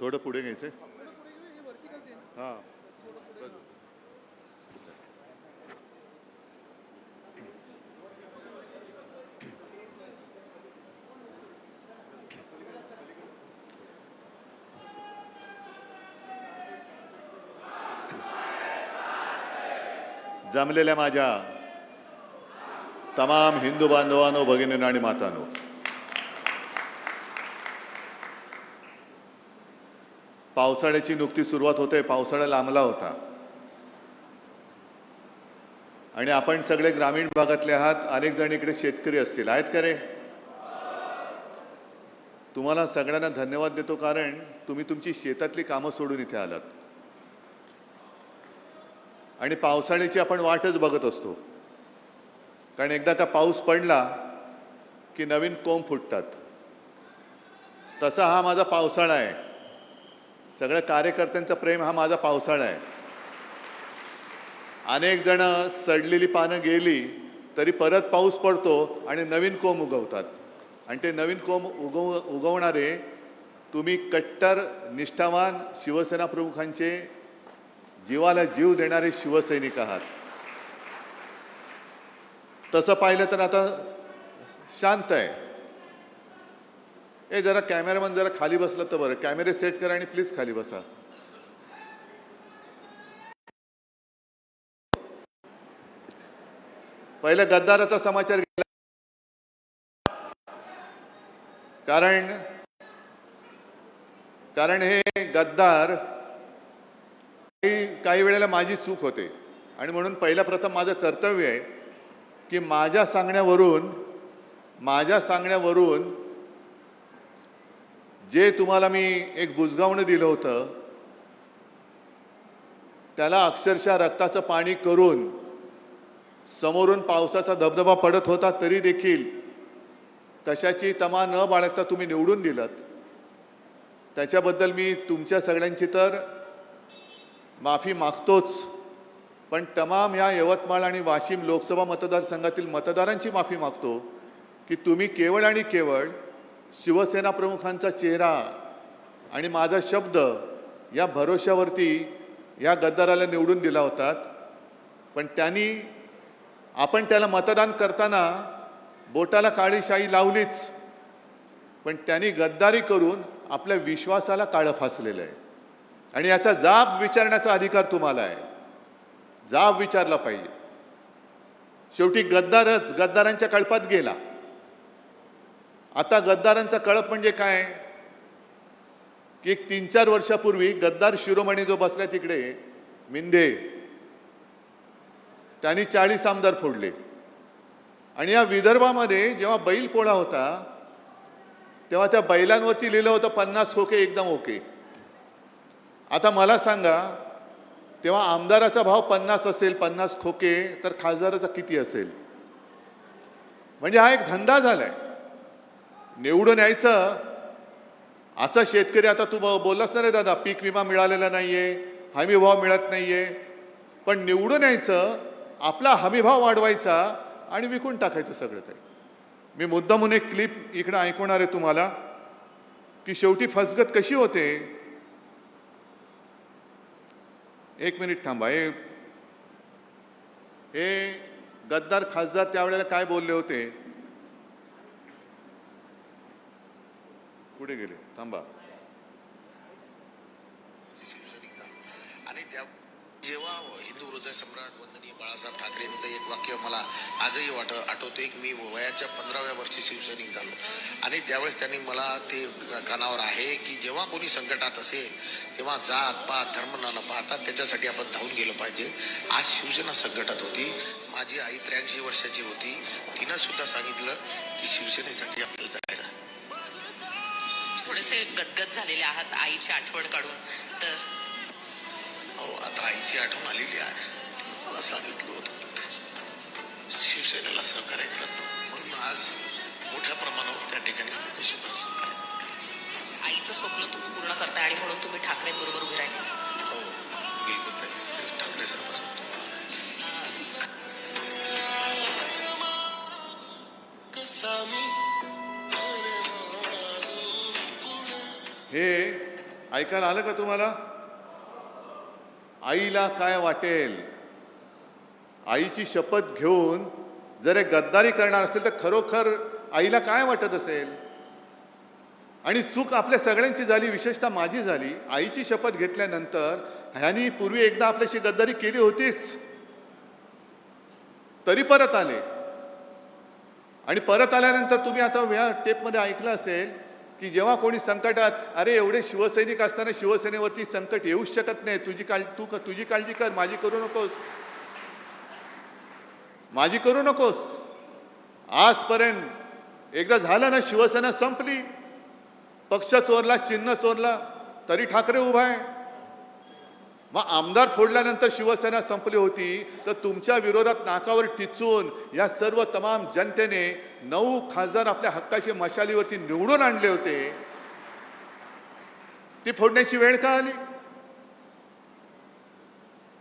थोडं पुढे घ्यायचंय. हां. जमलेल्या माझ्या तमाम हिंदू बांधवांनो, भगिनींनो आणि मातांनो, पावसाळ्याची नुकती सुरुवात होते. पावसाळा लांबला होता आणि आपण सगळे ग्रामीण भागातले आहात. अनेक जण इकडे शेतकरी असतील, आहेत का रे? तुम्हाला सगळ्यांना धन्यवाद देतो, कारण तुम्ही तुमची शेतातली कामं सोडून इथे आलात आणि पावसाळ्याची आपण वाटच बघत असतो. कारण एकदा का पाऊस पडला की नवीन कोंब फुटतात. तसा हा माझा पावसाळा आहे. सगळ्या कार्यकर्त्यांचा प्रेम हा माझा पावसाळा आहे. अनेक जण सडलेली पानं गेली तरी परत पाऊस पडतो आणि नवीन कोंब उगवतात. आणि ते नवीन कोंब उगवणारे तुम्ही कट्टर निष्ठावान शिवसेना प्रमुखांचे जीवाला जीव देणारे शिवसैनिक आहात. तसं पाहिलं तर आता शांत आहे. ए जरा कॅमेरामन जरा खाली बसला तर बरं. कॅमेरे सेट करा आणि प्लीज खाली बसा. पहिला गद्दाराचा समाचार गेला, कारण हे गद्दार काही वेळेला माझी चूक होते आणि म्हणून पहिला प्रथम माझं कर्तव्य आहे की माझ्या सांगण्यावरून जे तुम्हाला मी एक बुजगावणं दिलं होतं त्याला अक्षरशः रक्ताचं पाणी करून समोरून पावसाचा धबधबा पडत होता तरी देखील कशाची तमा न बाळगता तुम्ही निवडून दिलात. त्याच्याबद्दल मी तुमच्या सगळ्यांची तर माफी मागतोच, पण तमाम या यवतमाळ आणि वाशिम लोकसभा मतदारसंघातील मतदारांची माफी मागतो की तुम्ही केवळ आणि केवळ शिवसेना प्रमुखांचा चेहरा आणि माझा शब्द या भरोश्यावरती या गद्दाराला निवडून दिला होता. पण आपण त्याला मतदान करताना बोटाला काळी शाई लावलीच, पण त्यांनी गद्दारी करून आपल्या विश्वासाला काळं फासलेलं आहे. आणि याचा जाब विचारण्याचा अधिकार तुम्हाला आहे. जाब विचारला पाहिजे. शेवटी गद्दारांच्या कळपात गेला. आता गद्दारांचा कळप म्हणजे काय की 3-4 वर्षापूर्वी गद्दार शिरोमणी जो बसला तिकडे मिंदे, त्यांनी 40 आमदार फोडले. आणि या विदर्भामध्ये जेव्हा बैल पोळा होता तेव्हा त्या बैलांवरती लिहिलं होतं 50 खोके एकदम ओके. आता मला सांगा, तेव्हा आमदाराचा भाव 50 असेल, 50 खोके, तर खासदाराचा किती असेल? म्हणजे हा एक धंदा झालाय. निवडून यायचं. असा शेतकरी, आता तू बोललास ना रे दादा, पीक विमा मिळालेला नाहीये, हमी भाव मिळत नाहीये, पण निवडून यायचं, आपला हमी भाव वाढवायचा आणि विकून टाकायचं सगळं काही. मी मुद्दामून एक क्लिप इकडे ऐकवणार आहे तुम्हाला की शेवटी फसगत कशी होते. एक मिनिट थांबा. हे गद्दार खासदार त्यावेळेला काय बोलले होते, कुठे गेले? थांबा. आणि त्या जेव्हा हिंदू हृदय सम्राट वंदनीय बाळासाहेब ठाकरेंचं एक वाक्य मला आजही आठवते की मी वयाच्या 15व्या वर्षी शिवसैनिक झालो आणि त्यावेळेस त्यांनी मला ते कानावर आहे की जेव्हा कोणी संकटात असेल तेव्हा जात पात धर्म न पाहता त्याच्यासाठी आपण धावून गेलं पाहिजे. आज शिवसेना संकटात होती. माझी आई 83 वर्षाची होती. तिनं सुद्धा सांगितलं की शिवसेनेसाठी आपल्याला जायचं. थोडेसे गदगद झालेले आहात आईची आठवण काढून. तर हो, आता आईची आठवण आलेली आहे. मला सांगितलं होतं शिवसेनेला सहकार्य करत, म्हणून आज मोठ्या प्रमाणावर त्या ठिकाणी आईचं स्वप्न तुम्ही पूर्ण करताय आणि म्हणून तुम्ही ठाकरेंबरोबर उभे राहिले. हो, बिलकुल ठाकरे साहेब. हे ऐकायला आलं का तुम्हाला? आईला काय वाटेल? आईची शपथ घेऊन जर हे गद्दारी करणार असेल तर खरोखर आईला काय वाटत असेल? आणि चूक आपल्या सगळ्यांची झाली, विशेषतः माझी झाली. आईची शपथ घेतल्यानंतर ह्यांनी पूर्वी एकदा आपल्याशी गद्दारी केली होतीच, तरी परत आले. आणि परत आल्यानंतर तुम्ही आता या टेपमध्ये ऐकलं असेल की जेव्हा कोणी संकटात, अरे एवढे शिवसैनिक असताना शिवसेनेवरती संकट येऊच शकत नाही, तुझी काळजी कर, माझी करू नकोस, माझी करू नकोस. आजपर्यंत एकदा झालं ना, शिवसेना संपली, पक्ष चोरला, चिन्ह चोरला, तरी ठाकरे उभा आहे. मग आमदार फोडल्यानंतर शिवसेना संपली होती, तर तुमच्या विरोधात नाकावर टिचून या सर्व तमाम जनतेने 9 खासदार आपल्या हक्काच्या मशालीवरती निवडून आणले होते. ती फोडण्याची वेळ का आली?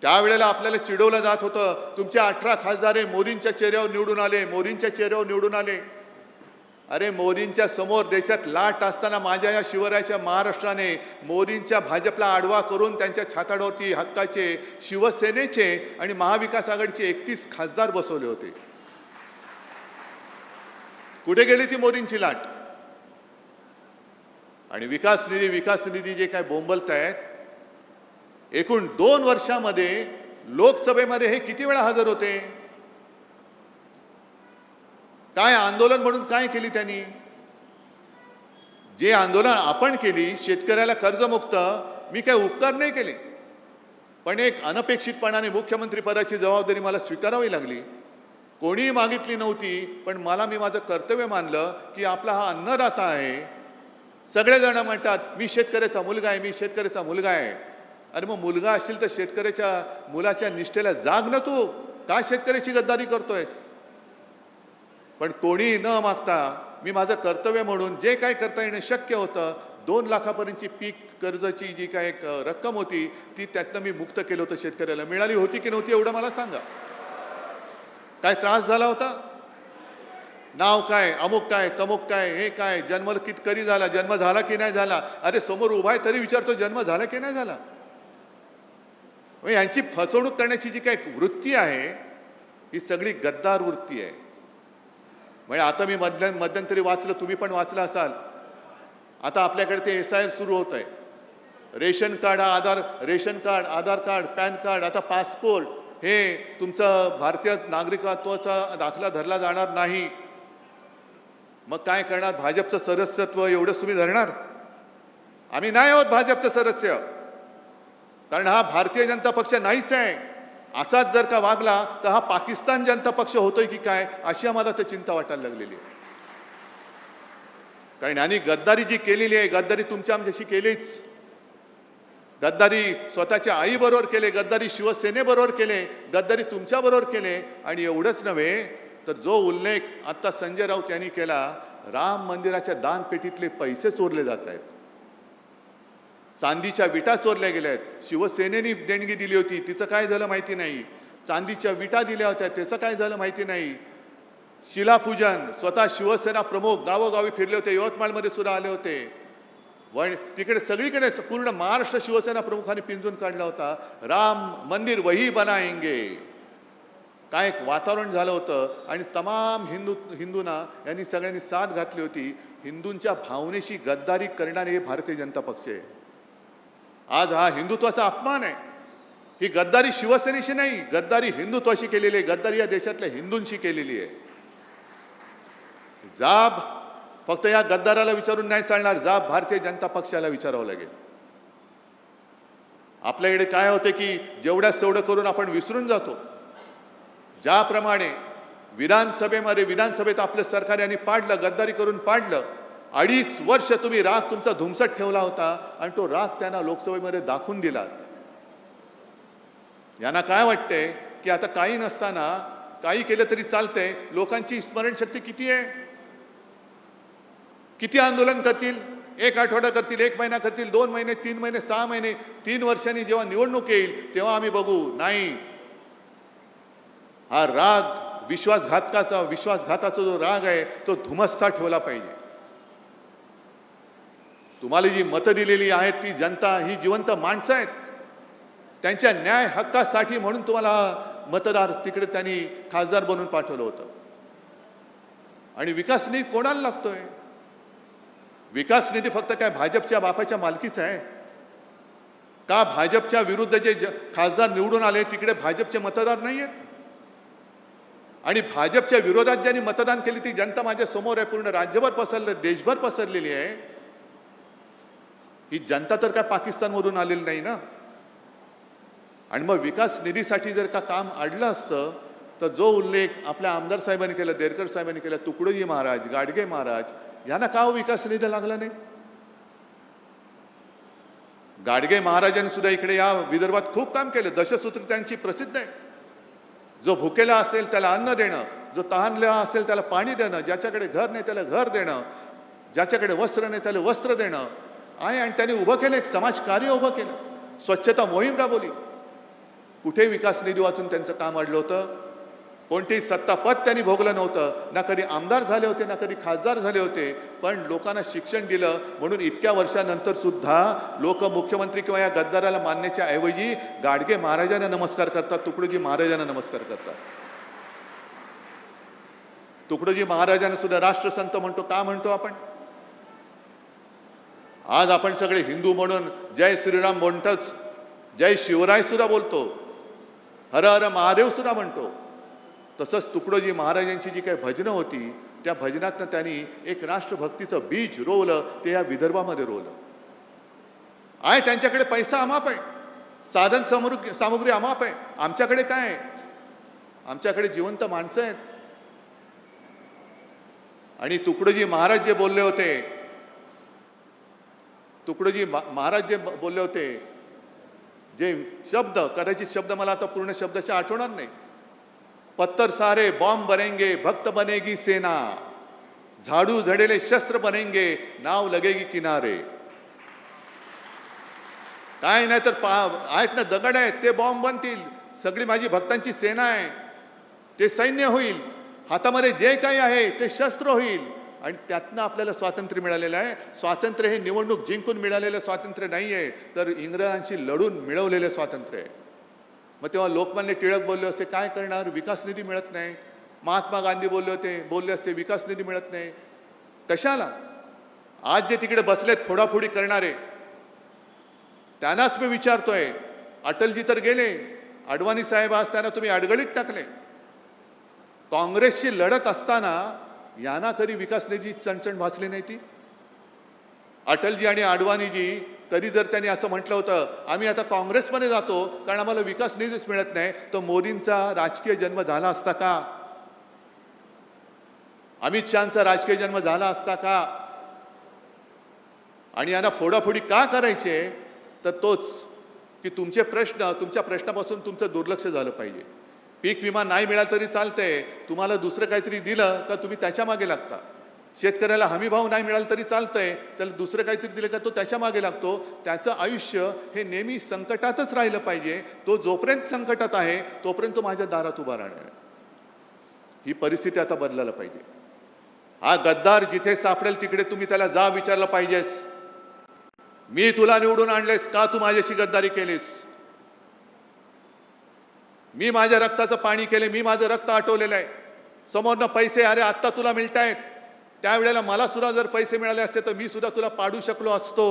त्यावेळेला आपल्याला चिडवलं जात होतं, तुमचे 18 खासदार हे मोदींच्या चेहऱ्यावर निवडून आले, मोदींच्या चेहऱ्यावर निवडून आले. अरे मोदींच्या समोर देशात लाट असताना माझ्या या शिवरायाच्या महाराष्ट्राने मोदींच्या भाजपला आडवा करून त्यांच्या छाताडावरती हक्काचे शिवसेनेचे आणि महाविकास आघाडीचे 31 खासदार बसवले होते. कुठे गेली ती मोदींची लाट? आणि विकास निधी जे काय बोंबलतायत, एकूण 2 वर्षामध्ये लोकसभेमध्ये हे किती वेळा हजर होते? काय आंदोलन म्हणून काय केली त्यांनी? जे आंदोलन आपण केली, शेतकऱ्याला कर्जमुक्त, मी काय उपकार नाही केले, पण एक अनपेक्षितपणाने मुख्यमंत्री पदाची जबाबदारी मला स्वीकारावी लागली. कोणीही मागितली नव्हती, पण मी माझं कर्तव्य मानलं की आपला हा अन्नदाता आहे. सगळेजण म्हणतात मी शेतकऱ्याचा मुलगा आहे, मी शेतकऱ्याचा मुलगा आहे. अरे मग मुलगा असशील तर शेतकऱ्याच्या मुलाच्या निष्ठेला जाग ना, तू का शेतकऱ्याची गद्दारी करतोयस? पण कोणी न मागता मी माझं कर्तव्य म्हणून जे काय करता येणं शक्य होतं, 2 लाखापर्यंतची पीक कर्जाची जी काय रक्कम होती ती त्यातनं मी मुक्त केलं होतं. शेतकऱ्याला मिळाली होती की नव्हती एवढं मला सांगा. काय त्रास झाला होता? नाव काय, अमुक काय, तमुक काय, हे काय, जन्म कधी झाला, जन्म झाला की नाही झाला? अरे समोर उभा आहे तरी विचारतो जन्म झाला की नाही झाला? यांची फसवणूक करण्याची जी काही वृत्ती आहे ही सगळी गद्दार वृत्ती आहे. म्हणजे आता मी मध्यंतरी वाचलं, तुम्ही पण वाचलं असाल, आता आपल्याकडे ते SIR सुरू होत आहे. रेशन कार्ड, आधार कार्ड, पॅन कार्ड, आता पासपोर्ट, हे तुमचं भारतीय नागरिकत्वाचा दाखला धरला जाणार नाही. मग काय करणार? भाजपचं सदस्यत्व एवढंच तुम्ही धरणार? आम्ही नाही आहोत भाजपचं सदस्य, कारण हा भारतीय जनता पक्ष नाहीच आहे. असाच जर का वागला तर हा पाकिस्तान जनता पक्ष होतोय की काय, अशी आम्हाला तर चिंता वाटायला लागलेली आहे. कारण यांनी गद्दारी जी केलेली आहे, गद्दारी तुमच्या आमच्याशी केलीच. गद्दारी स्वतःच्या आईबरोबर केले, गद्दारी शिवसेनेबरोबर केले, गद्दारी तुमच्याबरोबर केले. आणि एवढंच नव्हे तर जो उल्लेख आता संजय राऊत यांनी केला, राम मंदिराच्या दानपेटीतले पैसे चोरले जात आहेत, चांदीच्या विटा चोरल्या गेल्या आहेत. शिवसेनेने देणगी दिली होती, तिचं काय झालं माहिती नाही. चांदीच्या विटा दिल्या होत्या, त्याचं काय झालं माहिती नाही. शिलापूजन, स्वतः शिवसेना प्रमुख गावोगावी फिरले होते, यवतमाळमध्ये सुद्धा आले होते. तिकडे सगळीकडे पूर्ण महाराष्ट्र शिवसेना प्रमुखांनी पिंजून काढला होता. राम मंदिर वही बनाएंगे, काय एक वातावरण झालं होतं. आणि तमाम हिंदूंना यांनी सगळ्यांनी साथ घातली होती. हिंदूंच्या भावनेशी गद्दारी करणारे हे भारतीय जनता पक्ष आहे. आज हा हिंदुत्वाचा अपमान आहे. ही गद्दारी शिवसेनेशी नाही, गद्दारी हिंदुत्वाशी केलेली आहे, गद्दारी या देशातल्या हिंदूंशी केलेली आहे. जाब फक्त या गद्दाराला विचारून नाही चालणार, जाब भारतीय जनता पक्षाला विचारावं लागेल. आपल्याकडे काय होते की जेवढ्याच तेवढं करून आपण विसरून जातो. ज्याप्रमाणे विधानसभेत आपलं सरकार यांनी पाडलं, गद्दारी करून पाडलं. 2.5 वर्ष तुम्ही राग तुमचा धुमसट ठेवला होता आणि तो राग त्यांना लोकसभेमध्ये दाखवून दिला. यांना काय वाटतंय की आता काही नसताना काही केलं तरी चालतंय. लोकांची स्मरणशक्ती किती आहे? किती आंदोलन करतील? 1 आठवडा करतील, 1 महिना करतील, 2 महिने, 3 महिने, 6 महिने, 3 वर्षांनी जेव्हा निवडणूक येईल तेव्हा आम्ही बघू. नाही, हा राग विश्वासघाताचा जो राग आहे तो धुमस्था ठेवला पाहिजे. तुम्हाला जी मतं दिलेली आहेत ती जनता ही जिवंत माणसं आहेत. त्यांच्या न्याय हक्कासाठी म्हणून तुम्हाला मतदार तिकडे त्यांनी खासदार बनवून पाठवलं होतं. आणि विकास निधी कोणाला लागतोय? विकास निधी फक्त काय भाजपच्या बापाच्या मालकीचा आहे का? भाजपच्या विरुद्ध जे खासदार निवडून आले तिकडे भाजपचे मतदार नाही आहेत. आणि भाजपच्या विरोधात ज्यांनी मतदान केली ती जनता माझ्या समोर आहे. पूर्ण राज्यभर पसरलं, देशभर पसरलेली आहे. ही जनता तर काय पाकिस्तानमधून आलेली नाही ना. आणि मग विकास निधीसाठी जर का काम अडलं असतं तर जो उल्लेख आपल्या आमदार साहेबांनी केला, देरकर साहेबांनी केला, तुकडोजी महाराज, गाडगे महाराज यांना का विकास निधी लागला नाही? गाडगे महाराजांनी सुद्धा इकडे या विदर्भात खूप काम केलं. दशसूत्र त्यांची प्रसिद्ध आहे. जो भुकेला असेल त्याला अन्न देणं, जो तहानलेला असेल त्याला पाणी देणं, ज्याच्याकडे घर नाही त्याला घर देणं, ज्याच्याकडे वस्त्र नाही त्याला वस्त्र देणं आहे. आणि त्यांनी उभं केलं, एक समाजकार्य उभं केलं, स्वच्छता मोहीम राबवली. कुठे विकास निधी वाचून त्यांचं काम अडलं होतं? कोणतेही सत्तापद त्यांनी भोगलं नव्हतं. ना कधी आमदार झाले होते, ना कधी खासदार झाले होते. पण लोकांना शिक्षण दिलं म्हणून इतक्या वर्षानंतर सुद्धा लोक मुख्यमंत्री किंवा या गद्दाराला मानण्याच्या ऐवजी गाडगे महाराजांना नमस्कार करतात, तुकडोजी महाराजांना नमस्कार करतात. तुकडोजी महाराजांना सुद्धा राष्ट्रसंत म्हणतो. का म्हणतो आपण? आज आपण सगळे हिंदू म्हणून जय श्रीराम म्हणतोच, जय शिवराय सुद्धा बोलतो, हर हर महादेव सुद्धा म्हणतो. तसंच तुकडोजी महाराजांची जी काही भजनं होती त्या भजनातनं त्यांनी एक राष्ट्रभक्तीचं बीज रोवलं. ते या विदर्भामध्ये रोवलं आहे. त्यांच्याकडे पैसा अमाप आहे, साधन सामुग्री अमाप आहे. आमच्याकडे काय आहे? आमच्याकडे जिवंत माणसं आहेत. आणि तुकडोजी महाराज जे बोलले होते, तुकडोजी महाराज जे बोलले होते, जे शब्द, कदाचित शब्द मला आता पूर्ण शब्दाच्या आठवणार नाही. पत्थर सारे बॉम्ब बनेंगे, भक्त बनेगी सेना, झाडू झडेले शस्त्र बनेंगे, नाव लगेगी किनारे. काय नाही तर आहेत ना, दगड आहेत ते बॉम्ब बनतील. सगळी माझी भक्तांची सेना आहे, ते सैन्य होईल. हातामध्ये जे काही आहे ते शस्त्र होईल. आणि त्यातनं आपल्याला स्वातंत्र्य मिळालेलं आहे. स्वातंत्र्य हे निवडणूक जिंकून मिळालेलं स्वातंत्र्य नाही आहे, तर इंग्रजांशी लढून मिळवलेलं स्वातंत्र्य आहे. मग तेव्हा लोकमान्य टिळक बोलले असते काय करणार, विकास निधी मिळत नाही. महात्मा गांधी बोलले असते विकास निधी मिळत नाही. कशाला? आज जे तिकडे बसलेत फोडाफोडी करणारे त्यांनाच मी विचारतोय. अटलजी तर गेले, अडवाणी साहेब आज त्यांना तुम्ही अडगळीत टाकले. काँग्रेसशी लढत असताना यांना कधी विकास निधी चणचण भासली नाही ती? अटलजी आणि अडवाणीजी तरी जर त्यांनी असं म्हटलं होतं आम्ही आता काँग्रेसमध्ये जातो कारण आम्हाला विकास निधीच मिळत नाही, तर मोदींचा राजकीय जन्म झाला असता का? अमित शहाचा राजकीय जन्म झाला असता का? आणि यांना फोडाफोडी का करायचे? तर तोच की तुमचे प्रश्न, तुमच्या प्रश्नापासून तुमचं दुर्लक्ष झालं पाहिजे. पीक विमा नाही मिळाला तरी चालतंय, तुम्हाला दुसरं काहीतरी दिलं का तुम्ही त्याच्या मागे लागता. शेतकऱ्याला हमी भाव नाही मिळाला तरी चालतंय, त्याला दुसरं काहीतरी दिलं का तो त्याच्या मागे लागतो. त्याचं आयुष्य हे नेहमी संकटातच राहिलं पाहिजे. तो जोपर्यंत संकटात आहे तोपर्यंत तो माझ्या दारात उभा राहणार. ही परिस्थिती आता बदलायला पाहिजे. हा गद्दार जिथे सापडेल तिकडे तुम्ही त्याला जा विचारलं पाहिजेस, मी तुला निवडून आणलेस का तू माझ्याशी गद्दारी केलीस? मी माझ्या रक्ताचं पाणी केले, मी माझं रक्त आटवलेलं आहे. समोरनं पैसे अरे आत्ता तुला मिळतायत, त्यावेळेला मला सुद्धा जर पैसे मिळाले असते तर मी सुद्धा तुला पाडू शकलो असतो.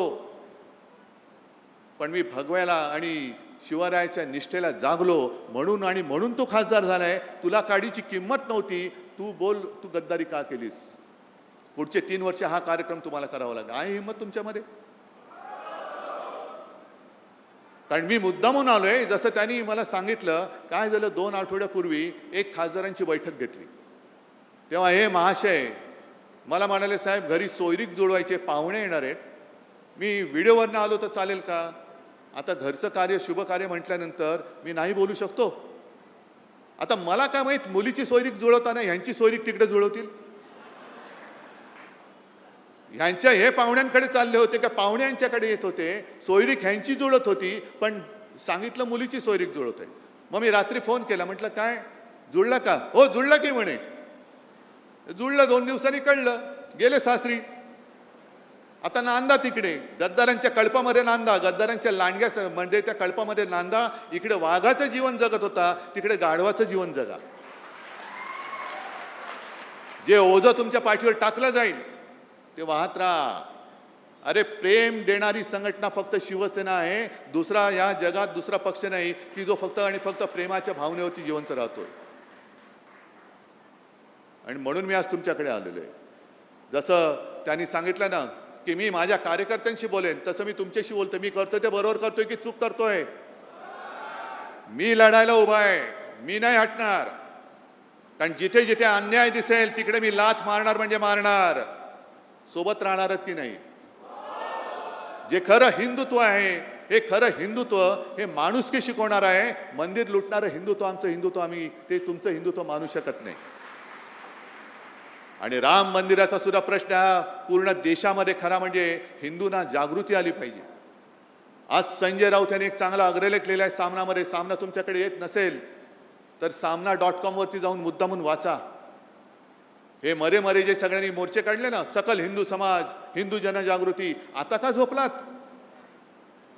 पण मी भगव्याला आणि शिवरायाच्या निष्ठेला जागलो म्हणून, आणि म्हणून तू खासदार झालाय. तुला काडीची किंमत नव्हती. तू बोल, तू गद्दारी का केलीस? पुढचे 3 वर्ष हा कार्यक्रम तुम्हाला करावा लागेल. आहे हिंमत तुमच्यामध्ये? कारण मी मुद्दामून आलोय. जसं त्यांनी मला सांगितलं, काय झालं 2 आठवड्यापूर्वी एक खासदारांची बैठक घेतली, तेव्हा हे महाशय मला म्हणाले साहेब घरी सोयरीक जुळवायचे, पाहुणे येणार आहेत. मी व्हिडिओवरनं आलो तर चालेल का? आता घरचं कार्य शुभ कार्य म्हटल्यानंतर मी नाही बोलू शकतो. आता मला काय माहित मुलीची सोयरीक जुळवताना ह्यांची सोयरीक तिकडे जुळवतील. ह्यांच्या हे पाहुण्यांकडे चालले होते का पाहुणे यांच्याकडे येत होते. सोयरीक ह्यांची जुळत होती पण सांगितलं मुलीची सोयरीक जुळत आहे. मग मी रात्री फोन केला, म्हटलं काय जुळला का? हो जुळला की म्हणे. जुळलं. 2 दिवसांनी कळलं, गेले सासरी. आता नांदा तिकडे गद्दारांच्या कळपामध्ये नांदा, गद्दारांच्या लांडग्या म्हणजे त्या कळपामध्ये नांदा. इकडे वाघाचं जीवन जगत होता, तिकडे गाढवाचं जीवन जगा. जे ओझं तुमच्या पाठीवर टाकलं जाईल ते वाहत राहा. अरे प्रेम देणारी संघटना फक्त शिवसेना आहे. दुसरा या जगात दुसरा पक्ष नाही की जो फक्त आणि फक्त प्रेमाच्या भावनेवरती जिवंत राहतोय. आणि म्हणून मी आज तुमच्याकडे आलेलो आहे. जसं त्यांनी सांगितलं ना की मी माझ्या कार्यकर्त्यांशी बोलेन, तसं मी तुमच्याशी बोलतोय. मी करतोय ते बरोबर करतोय की चूक करतोय? मी लढायला उभा आहे, मी नाही हटणार. कारण जिथे जिथे अन्याय दिसेल तिकडे मी लाथ मारणार म्हणजे मारणार. सोबत राहणारच की नाही? जे खरं हिंदुत्व आहे, हे खरं हिंदुत्व हे माणुसकी शिकवणार आहे. मंदिर लुटणारं हिंदुत्व आमचं हिंदुत्व आम्ही ते तुमचं हिंदुत्व मानू शकत नाही. आणि राम मंदिराचा सुद्धा प्रश्न हा पूर्ण देशामध्ये खरा म्हणजे हिंदूंना जागृती आली पाहिजे. आज संजय राऊत यांनी एक चांगला अग्रलेख लिहिला आहे सामनामध्ये. सामना तुमच्याकडे येत नसेल तर सामना.com वरती जाऊन मुद्दामून वाचा. हे मरे मरे जे सगळ्यांनी मोर्चे काढले ना, सकल हिंदू समाज, हिंदू जनजागृती, आता का झोपलात?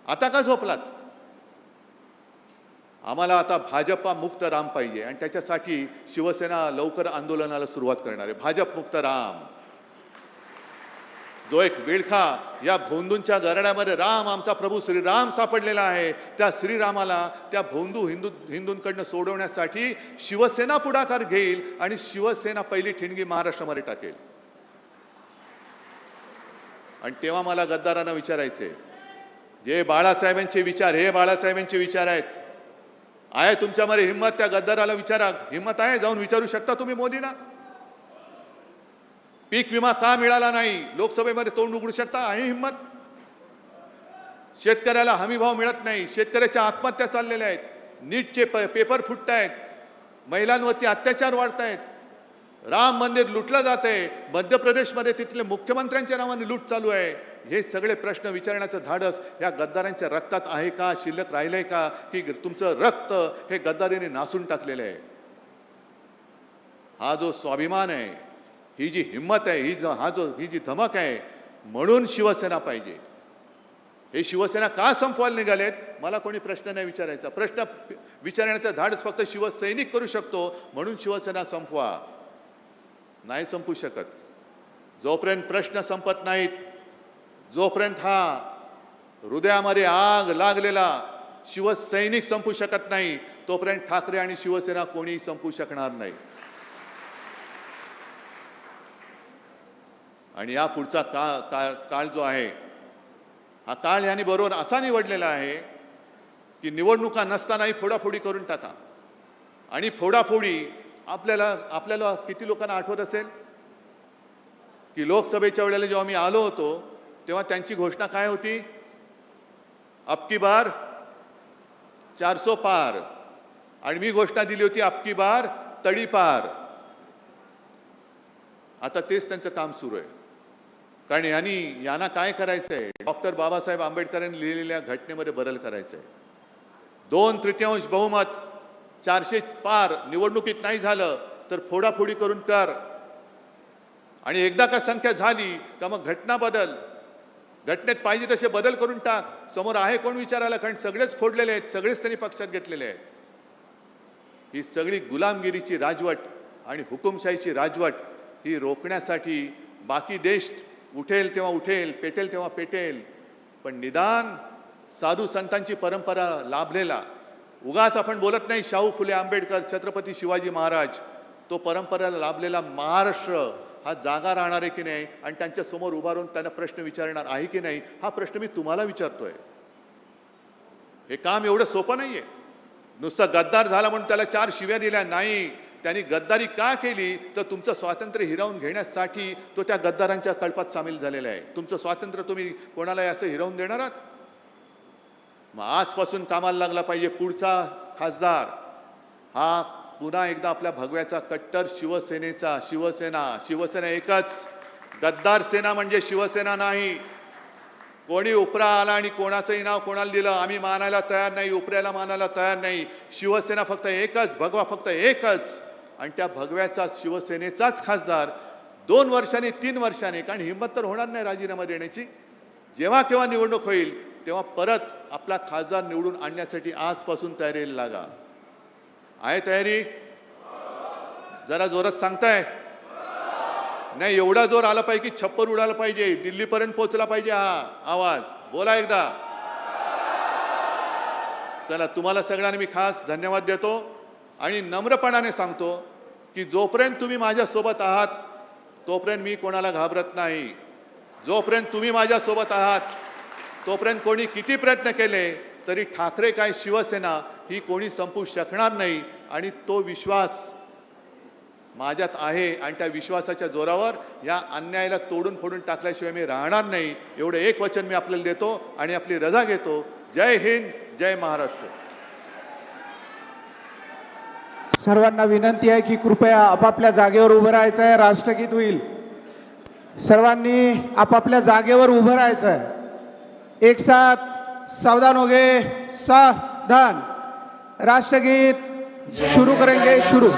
आता का झोपलात? आम्हाला आता भाजपा मुक्त राम पाहिजे आणि त्याच्यासाठी शिवसेना लवकर आंदोलनाला सुरुवात करणार आहे. भाजप मुक्त राम, जो एक विळखा या भोंदूंच्या गरड्यामध्ये राम आमचा प्रभू श्रीराम सापडलेला आहे, त्या श्रीरामाला त्या भोंदू हिंदूंकडनं सोडवण्यासाठी शिवसेना पुढाकार घेईल आणि शिवसेना पहिली ठिणगी महाराष्ट्रामध्ये टाकेल. आणि तेव्हा मला गद्दारांना विचारायचे, जे बाळासाहेबांचे विचार हे बाळासाहेबांचे विचार आहेत, आहे तुमच्यामध्ये हिम्मत? त्या गद्दाराला विचारा, हिम्मत आहे? जाऊन विचारू शकता तुम्ही मोदींना? पीक विमा का मिळाला नाही लोकसभेमध्ये तोंड उघडू शकता? आहे हिम्मत? शेतकऱ्याला हमी भाव मिळत नाही, शेतकऱ्याच्या आत्महत्या चाललेल्या आहेत, नीटचे पेपर फुटत आहेत, महिलांवरती अत्याचार वाढत आहेत, राम मंदिर लुटलं जात आहे, मध्य प्रदेशमध्ये तिथले मुख्यमंत्र्यांच्या नावाने लूट चालू आहे. हे सगळे प्रश्न विचारण्याचं धाडस या गद्दारांच्या रक्तात आहे का? शिल्लक राहिलंय का? की तुमचं रक्त हे गद्दारीने नासून टाकलेलं आहे? हा जो स्वाभिमान आहे, ही जी हिम्मत आहे, ही जी धमक आहे, म्हणून शिवसेना पाहिजे. हे शिवसेना का संपवायला निघालेत? मला कोणी प्रश्न नाही विचारायचा. प्रश्न विचारण्याचं धाडस फक्त शिवसैनिक करू शकतो. म्हणून शिवसेना संपवा. नाही संपू शकत. जोपर्यंत प्रश्न संपत नाहीत, जोपर्यंत हा हृदयामध्ये आग लागलेला शिवसैनिक संपू शकत नाही, तोपर्यंत ठाकरे आणि शिवसेना कोणी संपू शकणार नाही. आणि या पुढचा काळ जो आहे, हा काळ यांनी बरोबर असा निवडलेला आहे की निवडणुका नसतानाही फोडाफोडी करून टाका. आणि फोडाफोडी आपल्याला किती लोकांना आठवत असेल की लोकसभेच्या वेळेला जेव्हा मी आलो होतो तेव्हा त्यांची घोषणा काय होती? अबकी बार 400 पार. आणि मी घोषणा दिली होती अबकी बार तडीपार. आता तेच त्यांचं काम सुरू आहे. कारण यांना काय करायचंय? डॉक्टर बाबासाहेब आंबेडकरांनी लिहिलेल्या घटनेमध्ये बदल करायचा आहे. 2/3 बहुमत 400 पार निवडणुकीत नाही झालं तर फोडाफोडी करून कर. आणि एकदा का संख्या झाली का मग घटना बदल, घटनेत पाहिजे तसे बदल करून टाक. समोर आहे कोण विचारायला? कारण सगळेच फोडलेले आहेत, सगळेच त्यांनी पक्षात घेतलेले आहेत. ही सगळी गुलामगिरीची राजवट आणि हुकुमशाहीची राजवट ही रोखण्यासाठी बाकी देश उठेल तेव्हा उठेल, पेटेल तेव्हा पेटेल, पण निदान साधू संतांची परंपरा लाभलेला, उगाच आपण बोलत नाही शाहू फुले आंबेडकर, छत्रपती शिवाजी महाराज, तो परंपरेला लाभलेला महाराष्ट्र हा जागा राहणार आहे की नाही आणि त्यांच्या समोर उभा राहून त्यांना प्रश्न विचारणार आहे की नाही, हा प्रश्न मी तुम्हाला विचारतोय. हे काम एवढं सोपं नाहीये. नुसतं गद्दार झाला म्हणून त्याला 4 शिव्या दिल्या नाही. त्यांनी गद्दारी का केली? तर तुमचं स्वातंत्र्य हिरावून घेण्यासाठी तो त्या गद्दारांच्या कळपात सामील झालेला आहे. तुमचं स्वातंत्र्य तुम्ही कोणाला असं हिरावून देणार आहात? मग आजपासून कामाला लागला पाहिजे. पुढचा खासदार हा पुन्हा एकदा आपल्या भगव्याचा कट्टर शिवसेना एकच. गद्दार सेना म्हणजे शिवसेना नाही. कोणी उपरा आला आणि कोणाचंही नाव कोणाला दिलं आम्ही मानायला तयार नाही, उपऱ्याला मानायला तयार नाही. शिवसेना फक्त एकच, भगवा फक्त एकच. आणि त्या भगव्याचा शिवसेनेचाच खासदार 2 वर्षांनी 3 वर्षांनी, कारण हिंमत तर होणार नाही राजीनामा देण्याची. जेव्हा केव्हा निवडणूक होईल तेव्हा परत आपला खासदार निवडून आणण्यासाठी आजपासून तयारीला लागा. आहे तयारी? जरा जोरात सांगताय? नाही, एवढा जोर आला पाहिजे की छप्पर उडाला पाहिजे, दिल्लीपर्यंत पोहोचला पाहिजे हा आवाज. बोला एकदा. चला, तुम्हाला सगळ्यांना मी खास धन्यवाद देतो आणि नम्रपणाने सांगतो की जोपर्यंत तुम्ही माझ्यासोबत आहात तोपर्यंत मी कोणाला घाबरत नाही. जोपर्यंत तुम्ही माझ्यासोबत आहात तोपर्यंत कोणी किती प्रयत्न केले तरी ठाकरे काय शिवसेना ही कोणी संपू शकणार नाही. आणि तो विश्वास माझ्यात आहे आणि त्या विश्वासाच्या जोरावर या अन्यायाला तोडून फोडून टाकल्याशिवाय मी राहणार नाही. एवढं एक वचन मी आपल्याला देतो आणि आपली रजा घेतो. जय हिंद, जय महाराष्ट्र. सर्वांना विनंती आहे की कृपया आपापल्या जागेवर उभं राहायचं आहे. राष्ट्रगीत होईल. सर्वांनी आपापल्या जागेवर उभं राहायचं आहे. एक साथ सावधान हो गए, सावधान. राष्ट्रगीत शुरू करेंगे. शुरू.